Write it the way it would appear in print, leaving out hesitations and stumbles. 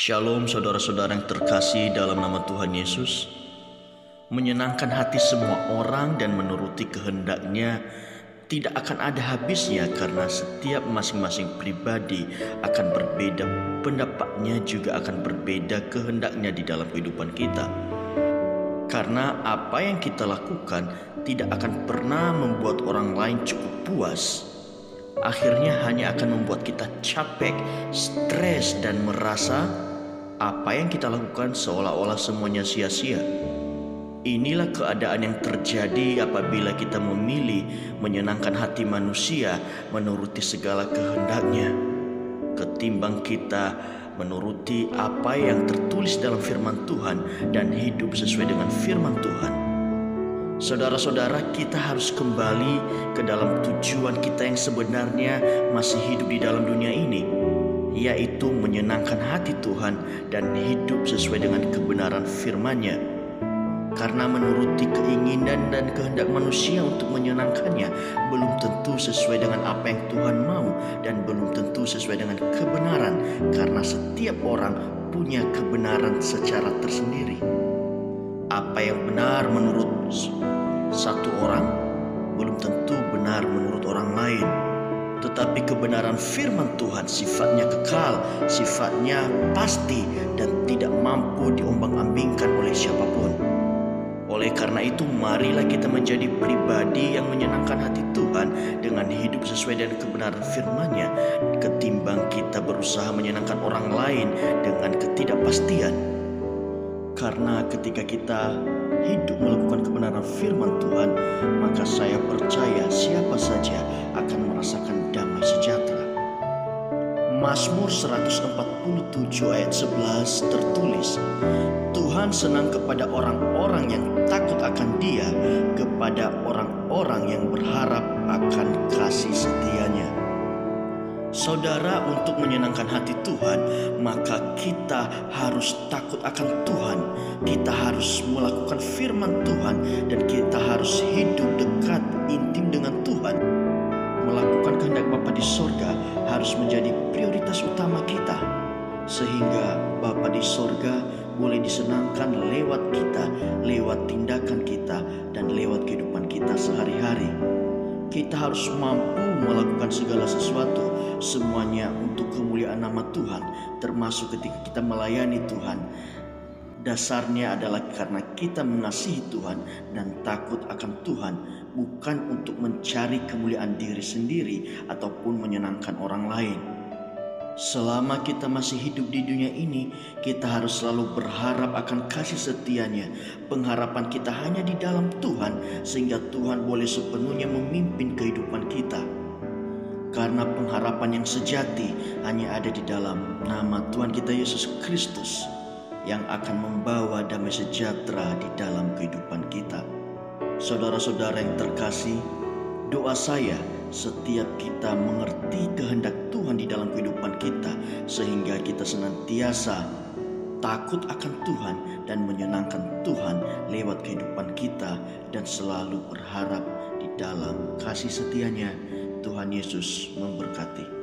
Shalom saudara-saudara yang terkasih dalam nama Tuhan Yesus. Menyenangkan hati semua orang dan menuruti kehendaknya tidak akan ada habisnya, karena setiap masing-masing pribadi akan berbeda pendapatnya, juga akan berbeda kehendaknya di dalam kehidupan kita. Karena apa yang kita lakukan tidak akan pernah membuat orang lain cukup puas. Akhirnya hanya akan membuat kita capek, stres, dan merasa apa yang kita lakukan seolah-olah semuanya sia-sia. Inilah keadaan yang terjadi apabila kita memilih menyenangkan hati manusia, menuruti segala kehendaknya, ketimbang kita menuruti apa yang tertulis dalam firman Tuhan dan hidup sesuai dengan firman Tuhan. Saudara-saudara, kita harus kembali ke dalam tujuan kita yang sebenarnya masih hidup di dalam dunia ini, yaitu menyenangkan hati Tuhan dan hidup sesuai dengan kebenaran firman-Nya. Karena menuruti keinginan dan kehendak manusia untuk menyenangkannya belum tentu sesuai dengan apa yang Tuhan mau, dan belum tentu sesuai dengan kebenaran, karena setiap orang punya kebenaran secara tersendiri. Apa yang benar menurut satu orang belum tentu benar menurut orang lain. Tetapi kebenaran firman Tuhan sifatnya kekal, sifatnya pasti, dan tidak mampu diombang-ambingkan oleh siapapun. Oleh karena itu, marilah kita menjadi pribadi yang menyenangkan hati Tuhan dengan hidup sesuai dengan kebenaran firman-Nya, ketimbang kita berusaha menyenangkan orang lain dengan ketidakpastian. Karena ketika kita hidup melakukan kebenaran firman Tuhan, maka saya percaya siapa saja akan merasakan damai sejahtera. Mazmur 147 ayat 11 tertulis, Tuhan senang kepada orang-orang yang takut akan Dia, kepada orang-orang yang berharap akan kasih setia-Nya. Saudara, untuk menyenangkan hati Tuhan, maka kita harus takut akan Tuhan. Kita harus melakukan firman Tuhan, dan kita harus hidup dekat, intim dengan Tuhan. Melakukan kehendak Bapa di sorga harus menjadi prioritas utama kita, sehingga Bapa di sorga boleh disenangkan lewat kita, lewat tindakan kita, dan lewat kehidupan kita sehari-hari. Kita harus mampu melakukan segala sesuatu, semuanya untuk kemuliaan nama Tuhan, termasuk ketika kita melayani Tuhan. Dasarnya adalah karena kita mengasihi Tuhan dan takut akan Tuhan, bukan untuk mencari kemuliaan diri sendiri ataupun menyenangkan orang lain. Selama kita masih hidup di dunia ini, kita harus selalu berharap akan kasih setia-Nya. Pengharapan kita hanya di dalam Tuhan, sehingga Tuhan boleh sepenuhnya memimpin kehidupan kita. Karena pengharapan yang sejati hanya ada di dalam nama Tuhan kita Yesus Kristus, yang akan membawa damai sejahtera di dalam kehidupan kita. Saudara-saudara yang terkasih, doa saya setiap kita mengerti kehendak Tuhan di dalam kehidupan kita, sehingga kita senantiasa takut akan Tuhan dan menyenangkan Tuhan lewat kehidupan kita, dan selalu berharap di dalam kasih setia-Nya. Tuhan Yesus memberkati.